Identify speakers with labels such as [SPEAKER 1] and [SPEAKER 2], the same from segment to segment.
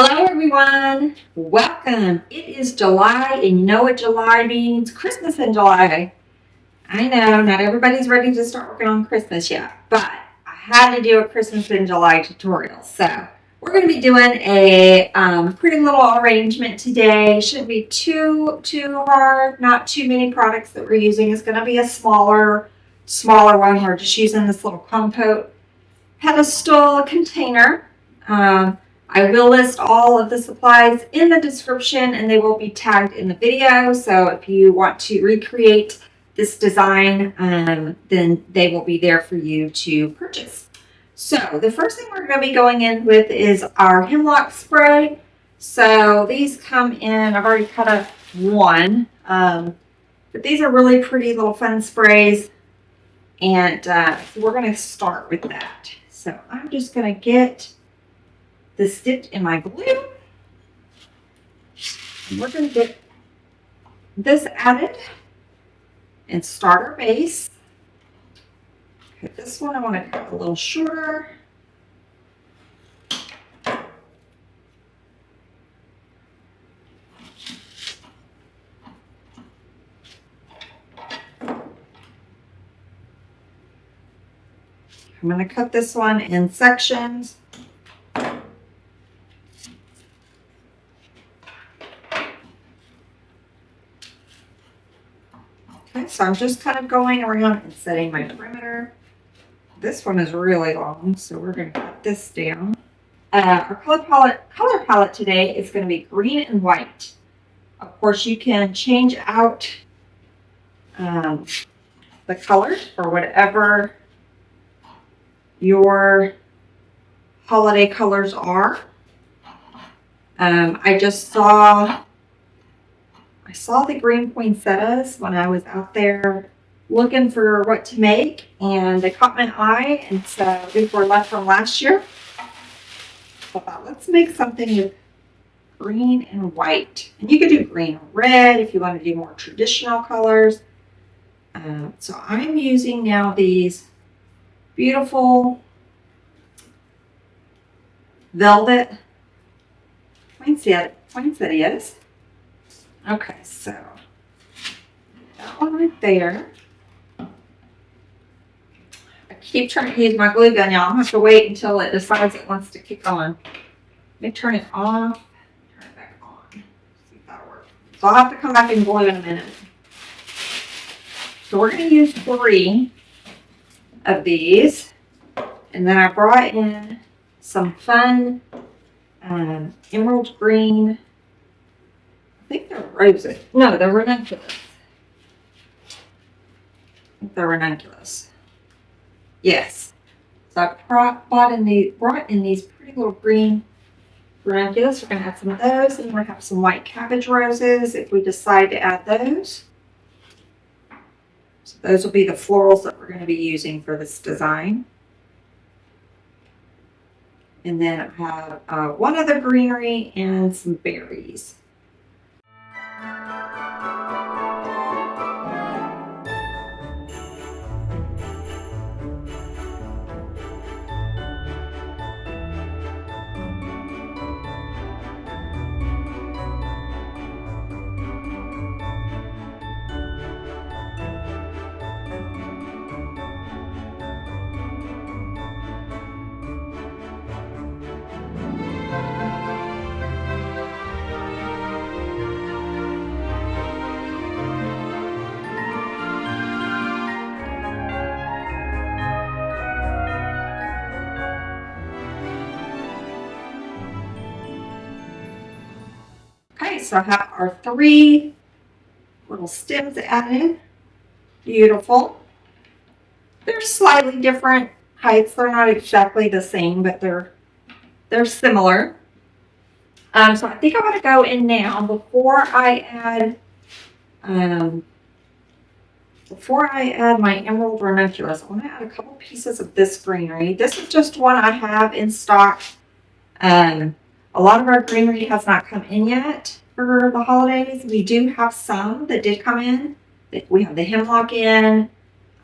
[SPEAKER 1] Hello everyone, welcome. It is July and you know what July means? Christmas in July. I know not everybody's ready to start working on Christmas yet, but I had to do a Christmas in July tutorial. So we're going to be doing a pretty little arrangement today. Shouldn't be too hard, not too many products that we're using. It's going to be a smaller one. We're just using this little compote pedestal container. I will list all of the supplies in the description and they will be tagged in the video. So if you want to recreate this design, then they will be there for you to purchase. So the first thing we're going to be going in with is our hemlock spray. So these come in, I've already cut up one, but these are really pretty little fun sprays. And so we're going to start with that. So I'm just going to get this dipped in my glue. And we're going to get this added and start our base. Okay, this one I want to cut a little shorter. I'm going to cut this one in sections. So I'm just kind of going around and setting my perimeter. This one is really long, so we're going to cut this down. Our color palette today is going to be green and white. Of course, you can change out the colors for whatever your holiday colors are. I saw the green poinsettias when I was out there looking for what to make, and they caught my eye, and so these were left from last year. So I thought, let's make something with green and white. And you could do green and red if you want to do more traditional colors. So I'm using now these beautiful velvet poinsettias. Okay, so that one right there. I keep trying to use my glue gun, y'all. I'm going to have to wait until it decides it wants to kick on. Let me turn it off, turn it back on. See if that'll work. So I'll have to come back and glue in a minute. So we're going to use 3 of these. And then I brought in some fun emerald green. I think they're roses. No, they're ranunculus. I think they're ranunculus. Yes. So I brought in these pretty little green ranunculus. We're going to add some of those, and we're going to have some white cabbage roses if we decide to add those. So those will be the florals that we're going to be using for this design. And then I have one other greenery and some berries. Okay, so I have our 3 little stems added. Beautiful. They're slightly different heights. They're not exactly the same, but they're similar. So I think I'm going to go in now before I add my emerald ranunculus. I want to add a couple pieces of this greenery. This is just one I have in stock. A lot of our greenery has not come in yet for the holidays. We do have some that did come in. We have the hemlock in.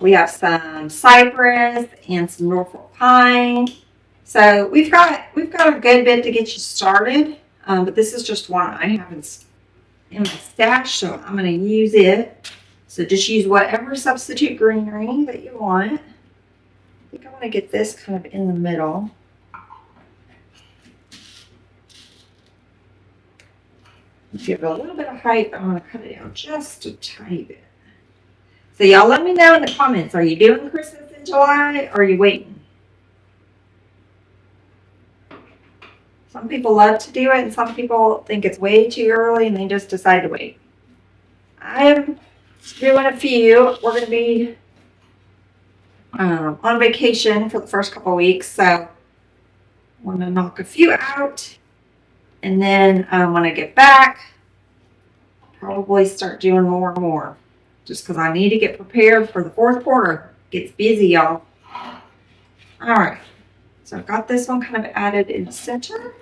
[SPEAKER 1] We have some cypress and some Norfolk pine. So we've got a good bit to get you started. But this is just one I have in my stash, so I'm going to use it. So just use whatever substitute greenery that you want. I think I want to get this kind of in the middle. Give it a little bit of height. I'm going to cut it down just a tiny bit. So y'all let me know in the comments. Are you doing Christmas in July or are you waiting? Some people love to do it and some people think it's way too early and they just decide to wait. I'm doing a few. We're going to be on vacation for the first couple of weeks. So I want to knock a few out. And then when I get back, probably start doing more and more. Just because I need to get prepared for the fourth quarter. It gets busy, y'all. All right. So I've got this one kind of added in the center.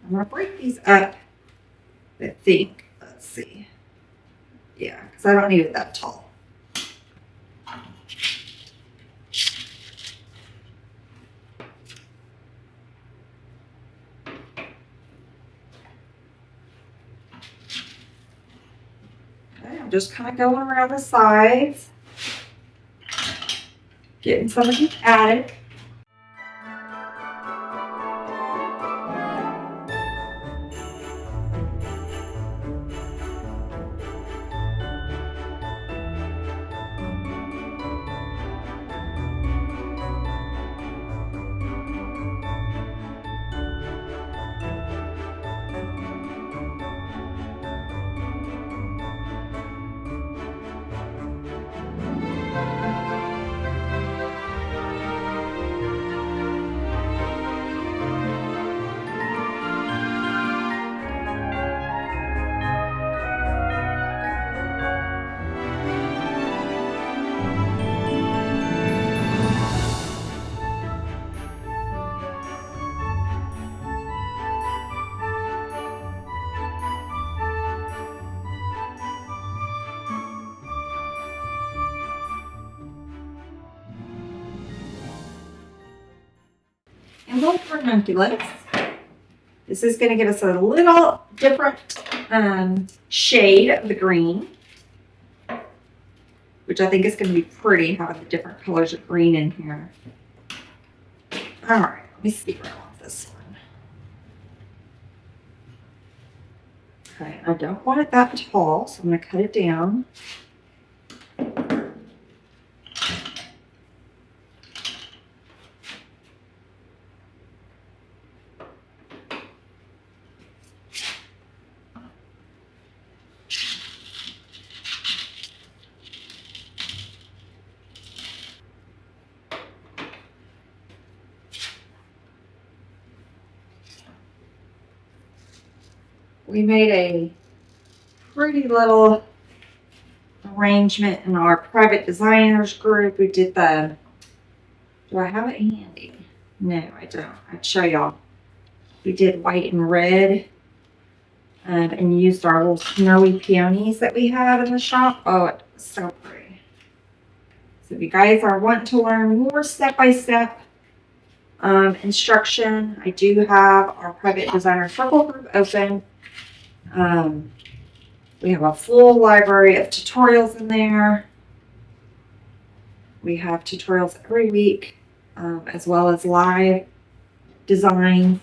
[SPEAKER 1] I'm going to break these up, I think. Let's see. Yeah, because I don't need it that tall. Just kind of going around the sides, getting some of these added. And go for ranunculus. This is going to give us a little different shade of the green, which I think is going to be pretty, having the different colors of green in here. All right, let me see where I want this one. Okay, I don't want it that tall, so I'm going to cut it down. We made a pretty little arrangement in our private designers group. We did the, do I have it handy? No, I don't. I'd show y'all. We did white and red and used our little snowy peonies that we have in the shop. Oh, it was so pretty. So if you guys are wanting to learn more step-by-step instruction, I do have our private designer circle group open. We have a full library of tutorials in there. We have tutorials every week, as well as live design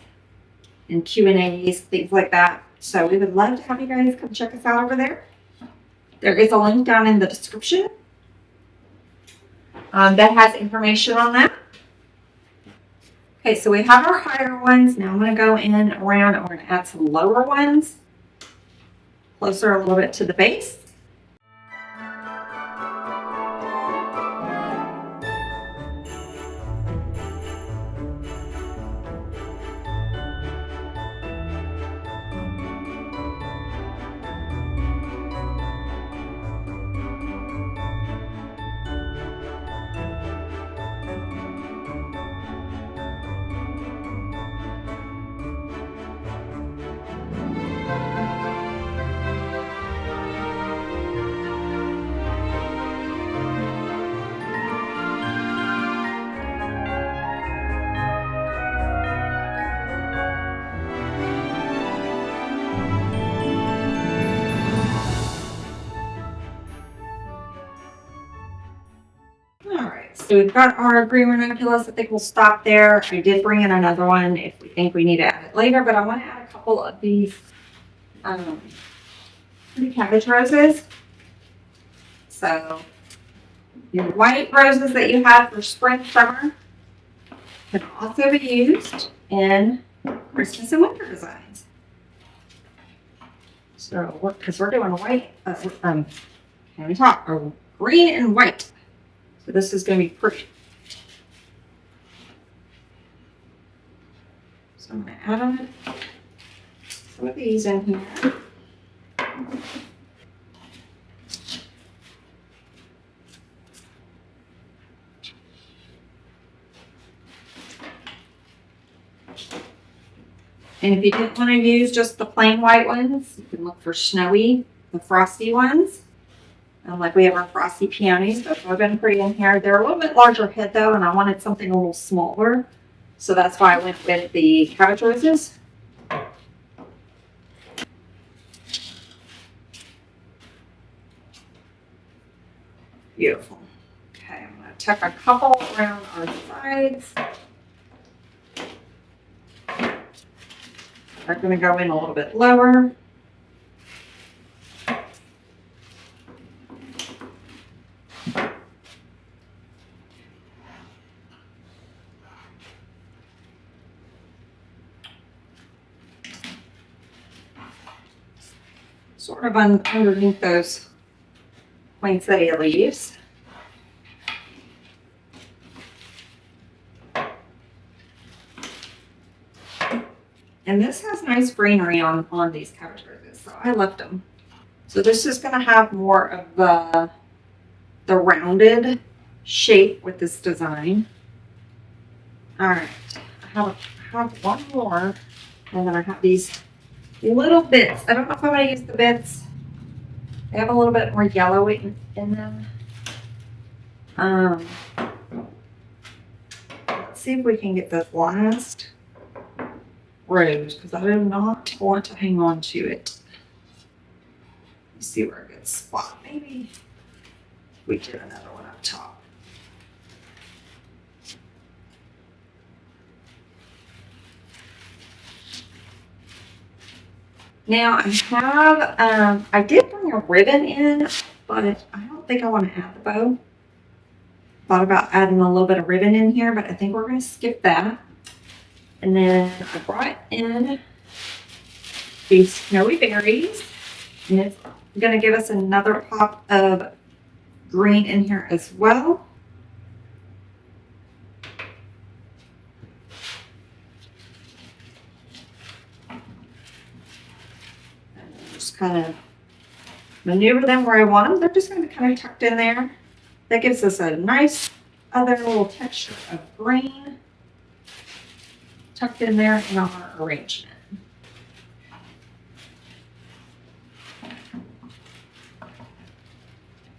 [SPEAKER 1] and Q&As, things like that. So we would love to have you guys come check us out over there. There is a link down in the description that has information on that. Okay, so we have our higher ones. Now I'm going to go in around and we're going to add some lower ones. Closer a little bit to the base. So we've got our green ranunculus. I think we'll stop there. I did bring in another one if we think we need to add it later, but I want to add a couple of these pretty cabbage roses. So your white roses that you have for spring, summer can also be used in Christmas and winter designs. So, because we're doing white, can we talk? Or green and white. So this is going to be pretty. So I'm going to add some of these in here. And if you didn't want to use just the plain white ones, you can look for snowy, the frosty ones. Like we have our frosty peonies, but they've been pretty in here. They're a little bit larger head though, and I wanted something a little smaller. So that's why I went with the cabbage roses. Beautiful. Okay, I'm going to tuck a couple around our sides. They're going to go in a little bit lower. Sort of underneath those poinsettia leaves. And this has nice greenery on these cabbage roses, so I left them. So this is going to have more of the rounded shape with this design. All right, I have one more, and then I have these little bits. I don't know if I'm going to use the bits. They have a little bit more yellow in them. Let's see if we can get this last rose, because I do not want to hang on to it. Let's see where a good spot. Maybe we did another one up top. Now I have, I did bring a ribbon in, but I don't think I want to add the bow. Thought about adding a little bit of ribbon in here, but I think we're going to skip that. And then I brought in these snowy berries, and it's going to give us another pop of green in here as well. And just kind of maneuver them where I want them. They're just going to be kind of tucked in there. That gives us a nice other little texture of green tucked in there in our arrangement.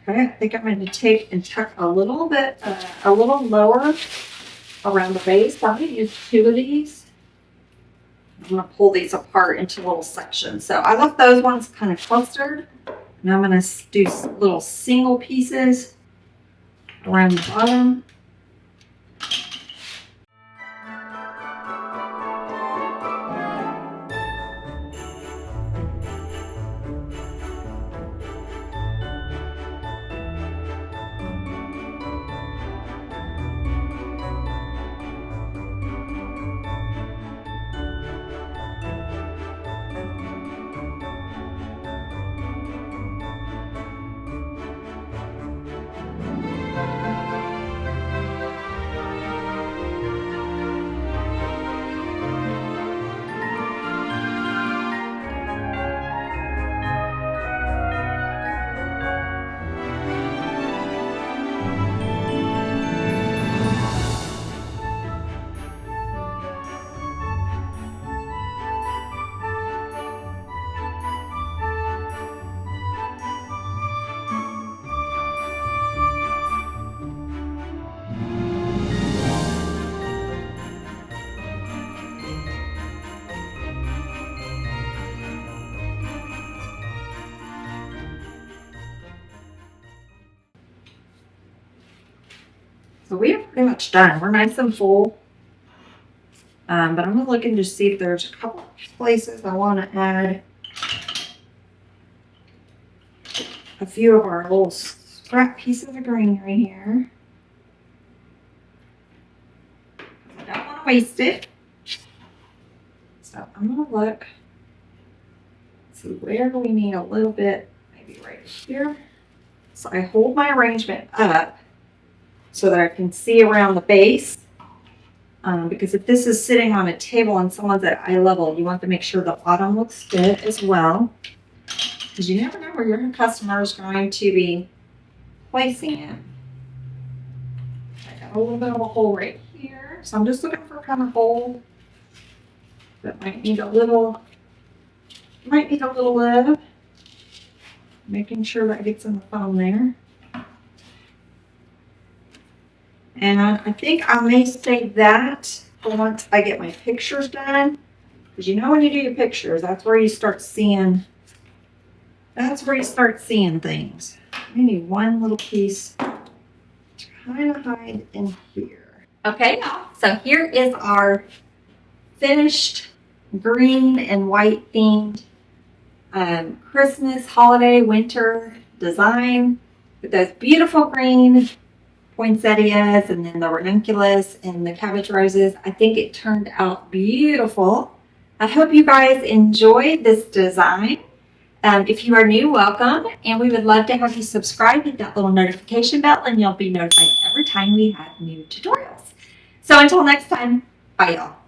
[SPEAKER 1] Okay, I think I'm going to take and tuck a little bit, a little lower around the base. I'm going to use two of these. I'm going to pull these apart into little sections. So I left those ones kind of clustered. And I'm going to do little single pieces around the bottom. So we are pretty much done. We're nice and full. But I'm going to look and just see if there's a couple places I want to add a few of our little scrap pieces of greenery here. I don't want to waste it. So I'm going to look, see where we need a little bit, maybe right here. So I hold my arrangement up so that I can see around the base. Because if this is sitting on a table and someone's at eye level, you want to make sure the bottom looks good as well. Because you never know where your customer is going to be placing it. I got a little bit of a hole right here. So I'm just looking for kind of hole that might need a little love. Making sure that gets in the foam there. And I think I may save that for once I get my pictures done. Because you know when you do your pictures, that's where you start seeing things. I need one little piece to kind of hide in here. Okay, y'all. So here is our finished green and white themed Christmas, holiday, winter design with those beautiful green poinsettias and then the ranunculus and the cabbage roses. I think it turned out beautiful. I hope you guys enjoyed this design. If you are new, welcome, and we would love to have you subscribe, hit that little notification bell, and you'll be notified every time we have new tutorials. So until next time, bye y'all.